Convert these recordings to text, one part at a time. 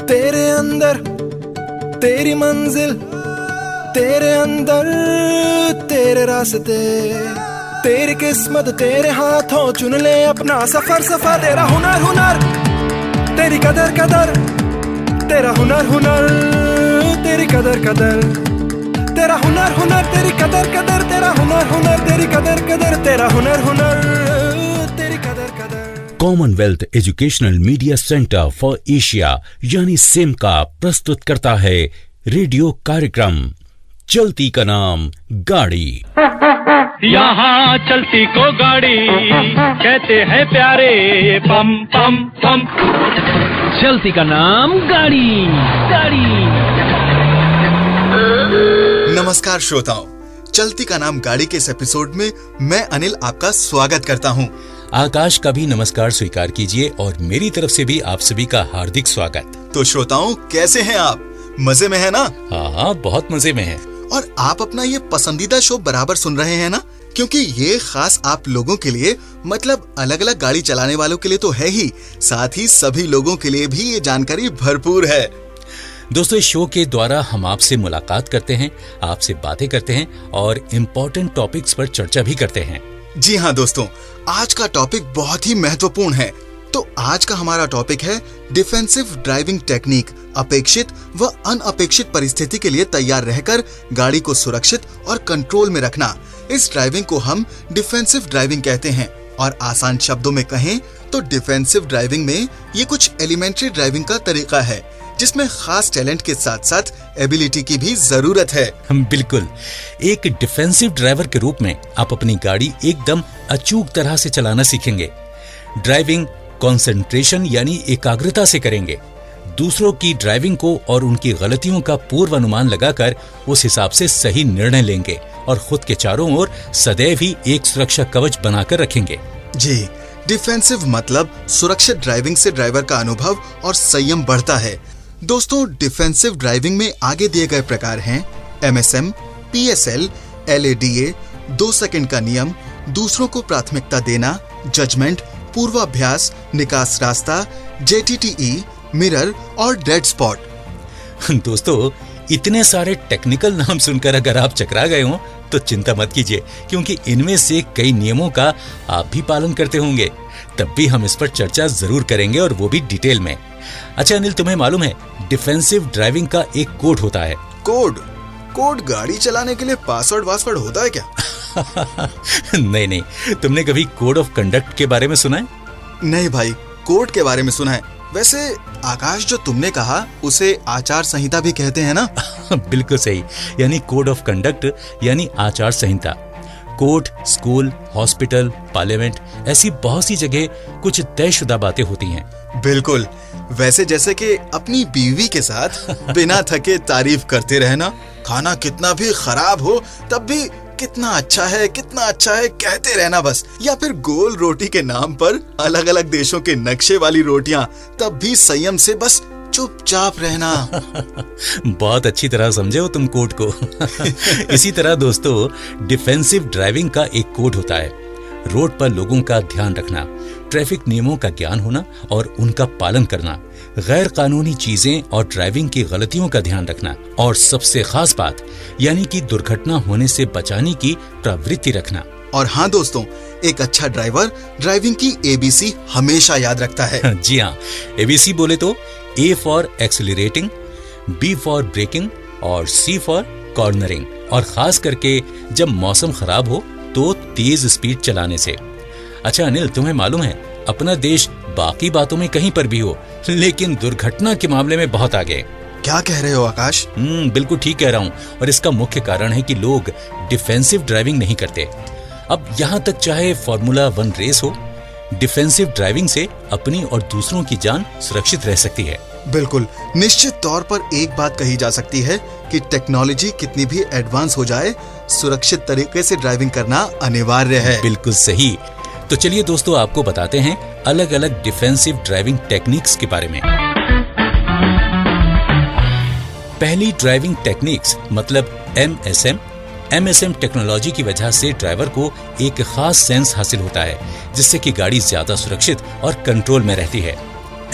तेरे अंदर तेरी मंजिल, तेरे अंदर तेरे रास्ते, तेरी किस्मत तेरे हाथों, चुन ले अपना सफर सफर। तेरा हुनर हुनर, तेरी कदर कदर, तेरा हुनर हुनर, तेरी कदर कदर, तेरा हुनर हुनर, तेरी कदर कदर, तेरा हुनर हुनर, तेरी कदर कदर, तेरा हुनर हुनर, तेरी कदर कदर। Commonwealth educational media centre for Asia यानी सिमका प्रस्तुत करता है रेडियो कार्यक्रम चलती का नाम गाड़ी। यहाँ चलती को गाड़ी कहते हैं प्यारे, पम पम पम। चलती का नाम गाड़ी गाड़ी। नमस्कार श्रोताओं, चलती का नाम गाड़ी के इस एपिसोड में मैं अनिल आपका स्वागत करता हूँ। आकाश का भी नमस्कार स्वीकार कीजिए और मेरी तरफ से भी आप सभी का हार्दिक स्वागत। तो श्रोताओं, कैसे हैं आप? मजे में है ना? हाँ, बहुत मजे में है। और आप अपना ये पसंदीदा शो बराबर सुन रहे हैं ना, क्योंकि ये खास आप लोगों के लिए, मतलब अलग अलग गाड़ी चलाने वालों के लिए तो है ही, साथ ही सभी लोगों के लिए भी ये जानकारी भरपूर है। दोस्तों, इस शो के द्वारा हम आपसे मुलाकात करते हैं, आपसे बातें करते हैं और इम्पोर्टेंट टॉपिक्स पर चर्चा भी करते हैं। जी हाँ दोस्तों, आज का टॉपिक बहुत ही महत्वपूर्ण है। तो आज का हमारा टॉपिक है डिफेंसिव ड्राइविंग टेक्निक, अपेक्षित व अनअपेक्षित परिस्थिति के लिए तैयार रहकर गाड़ी को सुरक्षित और कंट्रोल में रखना। इस ड्राइविंग को हम डिफेंसिव ड्राइविंग कहते हैं और आसान शब्दों में कहें तो डिफेंसिव ड्राइविंग में ये कुछ एलिमेंट्री ड्राइविंग का तरीका है जिसमें खास टैलेंट के साथ साथ एबिलिटी की भी जरूरत है। बिल्कुल, एक डिफेंसिव ड्राइवर के रूप में आप अपनी गाड़ी एकदम अचूक तरह से चलाना सीखेंगे। ड्राइविंग कंसंट्रेशन यानी एकाग्रता से करेंगे। दूसरों की ड्राइविंग को और उनकी गलतियों का पूर्वानुमान लगाकर उस हिसाब से सही निर्णय लेंगे और खुद के चारों ओर सदैव ही एक सुरक्षा कवच बनाकर रखेंगे। जी, डिफेंसिव मतलब सुरक्षित ड्राइविंग से ड्राइवर का अनुभव और संयम बढ़ता है। दोस्तों, डिफेंसिव ड्राइविंग में आगे दिए गए प्रकार हैं MSM, PSL, LADA, 2 सेकंड का नियम, दूसरों को प्राथमिकता देना, जजमेंट, पूर्वाभ्यास, निकास रास्ता, JTTE, मिरर और डेड स्पॉट। दोस्तों, इतने सारे टेक्निकल नाम सुनकर अगर आप चकरा गए हो तो चिंता मत कीजिए, क्योंकि इनमें से कई नियमों का आप भी पालन करते होंगे। तब भी हम इस पर चर्चा जरूर करेंगे और वो भी डिटेल में। अच्छा अनिल, तुम्हें मालूम है डिफेंसिव ड्राइविंग का एक कोड होता है। कोड गाड़ी चलाने के लिए पासवर्ड होता है क्या? नहीं, तुमने कभी कोड ऑफ कंडक्ट के बारे में सुना है? नहीं भाई, कोड के बारे में सुना है। वैसे आकाश, जो तुमने कहा उसे आचार संहिता भी कहते हैं ना? बिल्कुल सही, यानी कोड ऑफ कंडक्ट यानी आचार संहिता। कोर्ट, स्कूल, हॉस्पिटल, पार्लियामेंट, ऐसी बहुत सी जगह कुछ तयशुदा बातें होती हैं। बिल्कुल, वैसे जैसे कि अपनी बीवी के साथ बिना थके तारीफ करते रहना, खाना कितना भी खराब हो तब भी कितना अच्छा है कहते रहना बस, या फिर गोल रोटी के नाम पर अलग अलग देशों के नक्शे वाली रोटियां, तब भी संयम से बस चुपचाप रहना। बहुत अच्छी तरह समझे हो तुम कोड को। इसी तरह दोस्तों, डिफेंसिव ड्राइविंग का एक कोड होता है। रोड पर लोगों का ध्यान रखना, ट्रैफिक नियमों का ज्ञान होना और उनका पालन करना, गैर कानूनी चीजें और ड्राइविंग की गलतियों का ध्यान रखना और सबसे खास बात यानी कि दुर्घटना होने से बचाने की प्रवृत्ति रखना। और हाँ दोस्तों, एक अच्छा ड्राइवर ड्राइविंग की ABC हमेशा याद रखता है। जी हाँ, ABC बोले तो A for accelerating, B for braking और C फॉर कॉर्नरिंग। और खास करके जब मौसम खराब हो तो तेज स्पीड चलाने से। अच्छा अनिल, तुम्हें मालूम है अपना देश बाकी बातों में कहीं पर भी हो, लेकिन दुर्घटना के मामले में बहुत आगे। क्या कह रहे हो आकाश? बिल्कुल ठीक कह रहा हूँ। और इसका मुख्य कारण है कि लोग डिफेंसिव ड्राइविंग नहीं करते। अब यहाँ तक चाहे फॉर्मूला 1 रेस हो, डिफेंसिव ड्राइविंग से अपनी और दूसरों की जान सुरक्षित रह सकती है। बिल्कुल, निश्चित तौर पर एक बात कही जा सकती है कि टेक्नोलॉजी कितनी भी एडवांस हो जाए, सुरक्षित तरीके से ड्राइविंग करना अनिवार्य है। बिल्कुल सही। तो चलिए दोस्तों, आपको बताते हैं अलग अलग डिफेंसिव ड्राइविंग टेक्निक्स के बारे में। पहली ड्राइविंग टेक्निक्स मतलब MSM टेक्नोलॉजी की वजह से ड्राइवर को एक खास सेंस हासिल होता है, जिससे कि गाड़ी ज्यादा सुरक्षित और कंट्रोल में रहती है।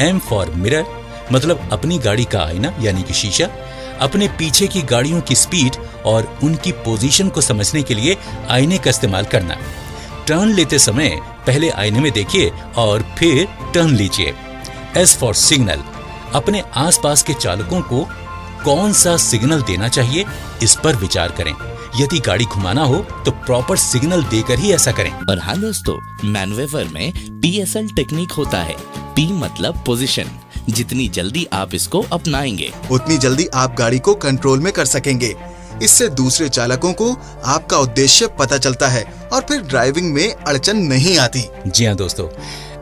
M फॉर मिरर मतलब अपनी गाड़ी का आईना यानी कि शीशा, अपने पीछे की गाड़ियों की स्पीड और उनकी पोजीशन को समझने के लिए आईने का इस्तेमाल करना। टर्न लेते समय पहले आईने में देखिए और फिर टर्न लीजिए। एस फॉर सिग्नल, अपने आसपास के चालकों को कौन सा सिग्नल देना चाहिए इस पर विचार करें। यदि गाड़ी घुमाना हो तो प्रॉपर सिग्नल देकर ही ऐसा करें। और हाँ दोस्तों, मैनवेवर में PSL टेक्निक होता है। P मतलब पोजीशन। जितनी जल्दी आप इसको अपनाएंगे उतनी जल्दी आप गाड़ी को कंट्रोल में कर सकेंगे। इससे दूसरे चालकों को आपका उद्देश्य पता चलता है और फिर ड्राइविंग में अड़चन नहीं आती। जी हाँ दोस्तों,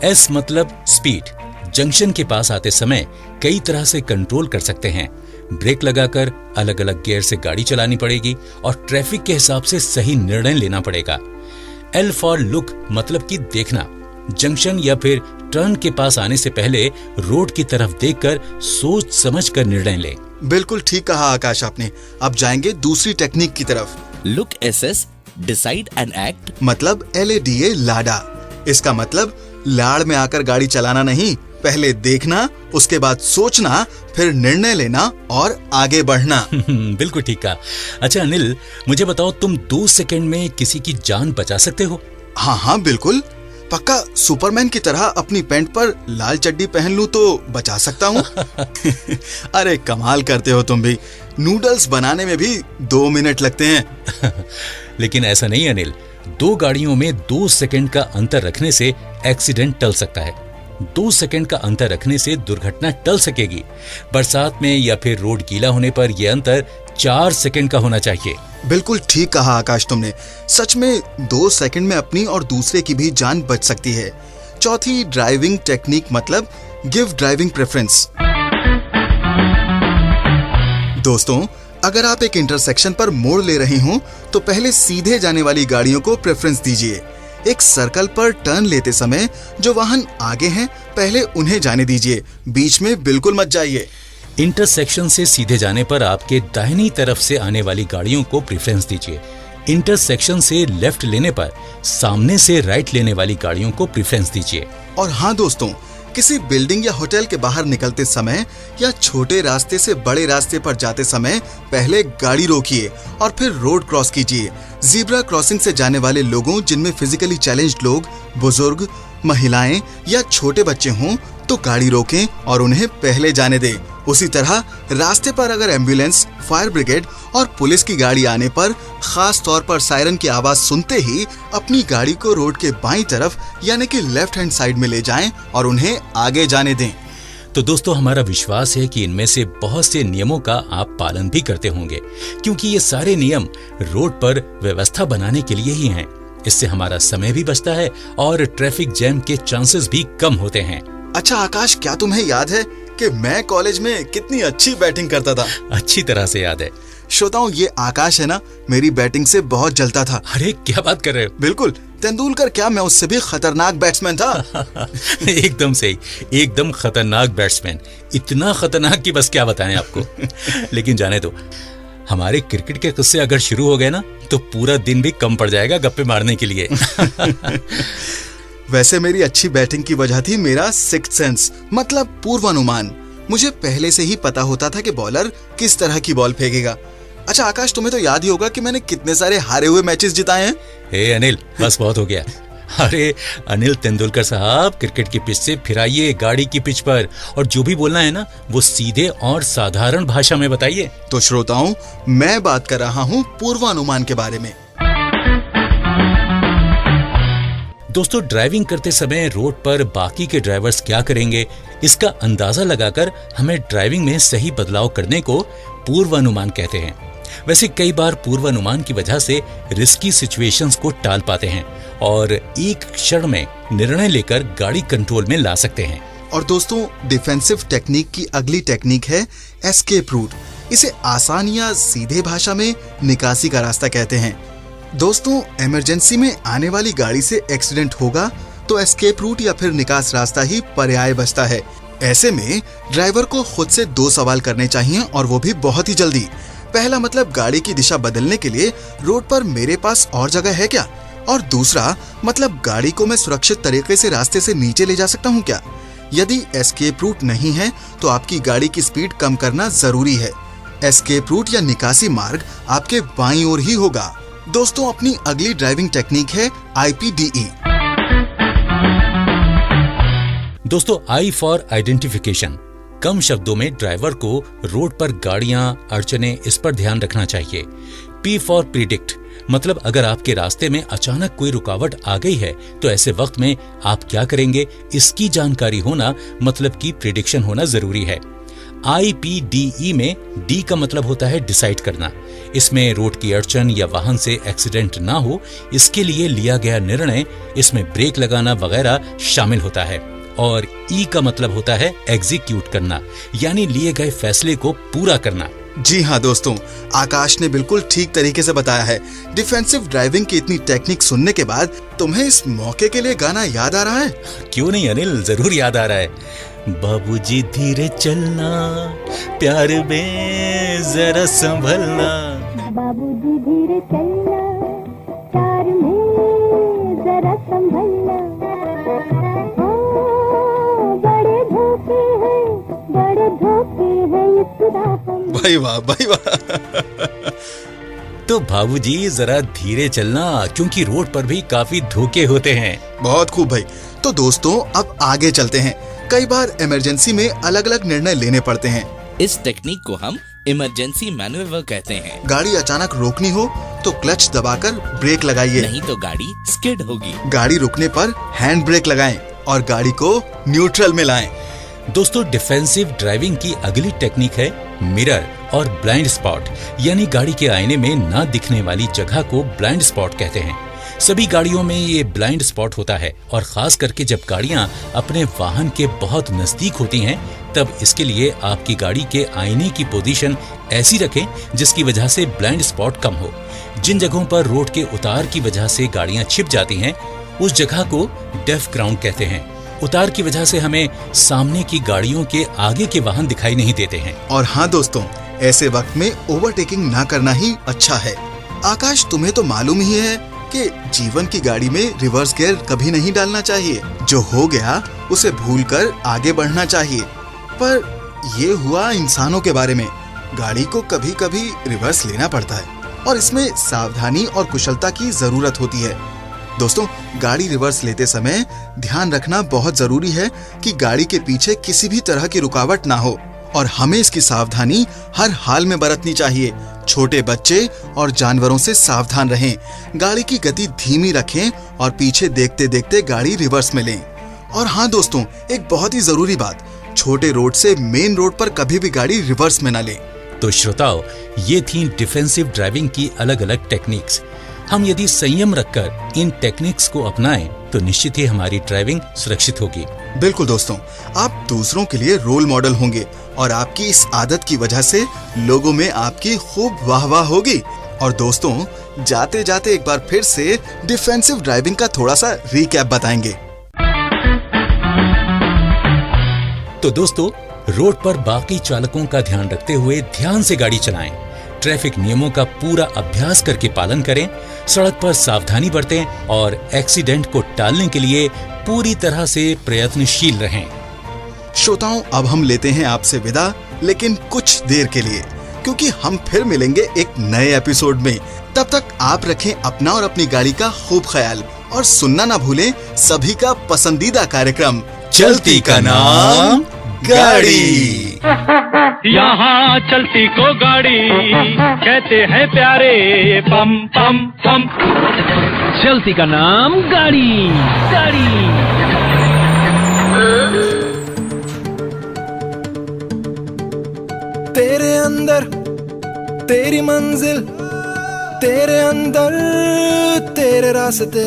एस मतलब स्पीड। जंक्शन के पास आते समय कई तरह से कंट्रोल कर सकते हैं। ब्रेक लगाकर अलग अलग गियर से गाड़ी चलानी पड़ेगी और ट्रैफिक के हिसाब से सही निर्णय लेना पड़ेगा। एल फॉर लुक मतलब कि देखना। जंक्शन या फिर टर्न के पास आने से पहले रोड की तरफ देखकर सोच समझ कर निर्णय लें। बिल्कुल ठीक कहा आकाश आपने। अब जाएंगे दूसरी टेक्निक की तरफ। Look SS decide and act मतलब LADA लाडा। इसका मतलब लाड़ में आकर गाड़ी चलाना नहीं, पहले देखना, उसके बाद सोचना, फिर निर्णय लेना और आगे बढ़ना। बिल्कुल ठीक कहा। अच्छा अनिल, मुझे बताओ, तुम 2 सेकंड में किसी की जान बचा सकते हो? हाँ बिल्कुल, पक्का सुपरमैन की तरह अपनी पैंट पर लाल चड्डी पहन लूं तो बचा सकता हूँ। अरे कमाल करते हो तुम भी। नूडल्स बनाने में भी 2 मिनट लगते हैं। लेकिन ऐसा नहीं अनिल, 2 गाड़ियों में 2 सेकंड का अंतर रखने से एक्सीडेंट टल सकता है। 2 सेकंड का अंतर रखने से दुर्घटना टल सकेगी। बरसात में या फिर रोड गीला होने पर यह अंतर 4 सेकंड का होना चाहिए। बिल्कुल ठीक कहा आकाश तुमने। सच में 2 सेकंड में अपनी और दूसरे की भी जान बच सकती है। चौथी ड्राइविंग टेक्निक मतलब गिव ड्राइविंग प्रेफरेंस। दोस्तों, अगर आप एक इंटरसेक्शन पर मोड़ ले रहे हो तो पहले सीधे जाने वाली गाड़ियों को प्रेफरेंस दीजिए। एक सर्कल पर टर्न लेते समय जो वाहन आगे हैं पहले उन्हें जाने दीजिए, बीच में बिल्कुल मत जाइए। इंटरसेक्शन से सीधे जाने पर आपके दाहिनी तरफ से आने वाली गाड़ियों को प्रेफरेंस दीजिए। इंटरसेक्शन से लेफ्ट लेने पर सामने से राइट लेने वाली गाड़ियों को प्रेफरेंस दीजिए। और हाँ दोस्तों, किसी बिल्डिंग या होटल के बाहर निकलते समय या छोटे रास्ते से बड़े रास्ते पर जाते समय पहले गाड़ी रोकिए और फिर रोड क्रॉस कीजिए। ज़ीब्रा क्रॉसिंग से जाने वाले लोगों, जिनमें फिजिकली चैलेंज्ड लोग, बुजुर्ग, महिलाएं या छोटे बच्चे हों तो गाड़ी रोकें और उन्हें पहले जाने दें। उसी तरह रास्ते पर अगर एम्बुलेंस, फायर ब्रिगेड और पुलिस की गाड़ी आने पर खास तौर पर सायरन की आवाज सुनते ही अपनी गाड़ी को रोड के बाईं तरफ यानी कि लेफ्ट हैंड साइड में ले जाएं और उन्हें आगे जाने दें। तो दोस्तों, हमारा विश्वास है कि इनमें से बहुत से नियमों का आप पालन भी करते होंगे, क्योंकि ये सारे नियम रोड पर व्यवस्था बनाने के लिए ही हैं। इससे हमारा समय भी बचता है और ट्रैफिक जैम के चांसेस भी कम होते हैं। अच्छा आकाश, क्या तुम्हें याद है कि मैं कॉलेज में कितनी अच्छी बैटिंग करता था? अच्छी तरह से याद है। श्रोताओं, ये आकाश है ना, मेरी बैटिंग से बहुत जलता था। अरे क्या बात कर रहे हो? बिल्कुल, तेंदुलकर क्या, मैं उससे भी खतरनाक बैट्समैन था। एकदम सही, एकदम खतरनाक बैट्समैन। इतना खतरनाक कि बस क्या बताएं आपको। लेकिन जाने दो, हमारे क्रिकेट के किस्से अगर शुरू हो गए ना तो पूरा दिन भी कम पड़ जाएगा गप्पे मारने के लिए। वैसे मेरी अच्छी बैटिंग की वजह थी मेरा सिक्स्थ सेंस, मतलब पूर्वानुमान। मुझे पहले से ही पता होता था कि बॉलर किस तरह की बॉल फेंकेगा। अच्छा आकाश, तुम्हें तो याद ही होगा कि मैंने कितने सारे हारे हुए मैचेस जिताए हैं। हे अनिल, बस बहुत हो गया। अरे अनिल तेंदुलकर साहब, क्रिकेट की पिच से फिर आइए गाड़ी की पिच पर, और जो भी बोलना है ना वो सीधे और साधारण भाषा में बताइए। तो श्रोताओं, मैं बात कर रहा हूँ पूर्वानुमान के बारे में। दोस्तों, ड्राइविंग करते समय रोड पर बाकी के ड्राइवर्स क्या करेंगे, इसका अंदाजा लगाकर हमें ड्राइविंग में सही बदलाव करने को पूर्वानुमान कहते हैं। वैसे कई बार पूर्वानुमान की वजह से रिस्की सिचुएशंस को टाल पाते हैं और एक क्षण में निर्णय लेकर गाड़ी कंट्रोल में ला सकते हैं। और दोस्तों, डिफेंसिव टेक्निक की अगली टेक्निक है एस्केप रूट। इसे आसान या सीधे भाषा में निकासी का रास्ता कहते हैं। दोस्तों, इमरजेंसी में आने वाली गाड़ी से एक्सीडेंट होगा तो एस्केप रूट या फिर निकास रास्ता ही पर्याय बचता है। ऐसे में ड्राइवर को खुद से 2 सवाल करने चाहिए, और वो भी बहुत ही जल्दी। पहला मतलब गाड़ी की दिशा बदलने के लिए रोड पर मेरे पास और जगह है क्या, और दूसरा मतलब गाड़ी को मैं सुरक्षित तरीके से रास्ते से नीचे ले जा सकता हूँ क्या। यदि एस्केप रूट नहीं है तो आपकी गाड़ी की स्पीड कम करना जरूरी है। एस्केप रूट या निकासी मार्ग आपके बाईं ओर ही होगा। दोस्तों, अपनी अगली ड्राइविंग टेक्निक है IPDE। दोस्तों, आई फॉर आइडेंटिफिकेशन। कम शब्दों में ड्राइवर को रोड पर गाड़ियां, अड़चने, इस पर ध्यान रखना चाहिए। P फॉर प्रिडिक्ट, मतलब अगर आपके रास्ते में अचानक कोई रुकावट आ गई है तो ऐसे वक्त में आप क्या करेंगे, इसकी जानकारी होना मतलब कि प्रिडिक्शन होना जरूरी है। IPDE में D का मतलब होता है डिसाइड करना। इसमें रोड की अड़चन या वाहन से एक्सीडेंट ना हो, इसके लिए लिया गया निर्णय, इसमें ब्रेक लगाना वगैरह शामिल होता है। और E का मतलब होता है एग्जीक्यूट करना, यानी लिए गए फैसले को पूरा करना। जी हाँ दोस्तों, आकाश ने बिल्कुल ठीक तरीके से बताया है। डिफेंसिव ड्राइविंग की इतनी टेक्निक सुनने के बाद तुम्हें इस मौके के लिए गाना याद आ रहा है? क्यों नहीं अनिल, जरूर याद आ रहा है। बाबूजी धीरे चलना, प्यार में जरा संभलना। बाबूजी धीरे चलना, प्यार में जरा संभलना। बड़े धोखे हैं इस राह में। भाई वाह, भाई वाह। तो बाबूजी जरा धीरे चलना, क्योंकि रोड पर भी काफी धोखे होते हैं। बहुत खूब भाई। तो दोस्तों, अब आगे चलते हैं। कई बार इमरजेंसी में अलग अलग निर्णय लेने पड़ते हैं। इस टेक्निक को हम इमरजेंसी मैन्युवर कहते हैं। गाड़ी अचानक रोकनी हो तो क्लच दबाकर ब्रेक लगाइए, नहीं तो गाड़ी स्किड होगी। गाड़ी रुकने पर हैंड ब्रेक लगाएं और गाड़ी को न्यूट्रल में लाएं। दोस्तों, डिफेंसिव ड्राइविंग की अगली टेक्निक है मिरर और ब्लाइंड स्पॉट, यानी गाड़ी के आईने में ना दिखने वाली जगह को ब्लाइंड स्पॉट कहते हैं। सभी गाड़ियों में ये ब्लाइंड स्पॉट होता है और खास करके जब गाड़ियां अपने वाहन के बहुत नजदीक होती हैं, तब इसके लिए आपकी गाड़ी के आईने की पोजीशन ऐसी रखें जिसकी वजह से ब्लाइंड स्पॉट कम हो। जिन जगहों पर रोड के उतार की वजह से गाड़ियां छिप जाती हैं, उस जगह को डेफ ग्राउंड कहते हैं। उतार की वजह से हमें सामने की गाड़ियों के आगे के वाहन दिखाई नहीं देते हैं। और हाँ दोस्तों, ऐसे वक्त में ओवरटेकिंग ना करना ही अच्छा है। आकाश, तुम्हें तो मालूम ही है कि जीवन की गाड़ी में रिवर्स गियर कभी नहीं डालना चाहिए। जो हो गया उसे भूलकर आगे बढ़ना चाहिए। पर ये हुआ इंसानों के बारे में। गाड़ी को कभी कभी रिवर्स लेना पड़ता है और इसमें सावधानी और कुशलता की जरूरत होती है। दोस्तों, गाड़ी रिवर्स लेते समय ध्यान रखना बहुत जरूरी है कि गाड़ी के पीछे किसी भी तरह की रुकावट ना हो और हमें इसकी सावधानी हर हाल में बरतनी चाहिए। छोटे बच्चे और जानवरों से सावधान रहें, गाड़ी की गति धीमी रखें और पीछे देखते देखते गाड़ी रिवर्स में लें। और हाँ दोस्तों, एक बहुत ही जरूरी बात, छोटे रोड से मेन रोड पर कभी भी गाड़ी रिवर्स में ना लें। तो श्रोताओ, ये थी डिफेंसिव ड्राइविंग की अलग अलग टेक्निक्स। हम यदि संयम रखकर इन टेक्निक्स को अपनाएं तो निश्चित ही हमारी ड्राइविंग सुरक्षित होगी। बिल्कुल दोस्तों, आप दूसरों के लिए रोल मॉडल होंगे और आपकी इस आदत की वजह से लोगों में आपकी खूब वाहवाह होगी। और दोस्तों, जाते जाते एक बार फिर से डिफेंसिव ड्राइविंग का थोड़ा सा रिकैप बताएंगे। तो दोस्तों, रोड पर बाकी चालकों का ध्यान रखते हुए ध्यान से गाड़ी चलाएं, ट्रैफिक नियमों का पूरा अभ्यास करके पालन करें, सड़क पर सावधानी बरतें और एक्सीडेंट को टालने के लिए पूरी तरह से प्रयत्नशील रहें। श्रोताओं, अब हम लेते हैं आपसे विदा, लेकिन कुछ देर के लिए, क्योंकि हम फिर मिलेंगे एक नए एपिसोड में। तब तक आप रखें अपना और अपनी गाड़ी का खूब ख्याल और सुनना ना भूलें सभी का पसंदीदा कार्यक्रम चलती का नाम गाड़ी। यहाँ चलती को गाड़ी कहते हैं प्यारे, पम पम पम। चलती का नाम गाड़ी, गाड़ी। तेरे अंदर तेरी मंजिल, तेरे अंदर तेरे रास्ते,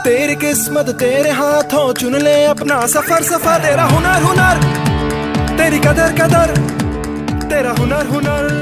तेरी किस्मत तेरे हाथों, चुन ले अपना सफर सफर। तेरा हुनर हुनर, तेरी कदर कदर, तेरा हुनर हुनर।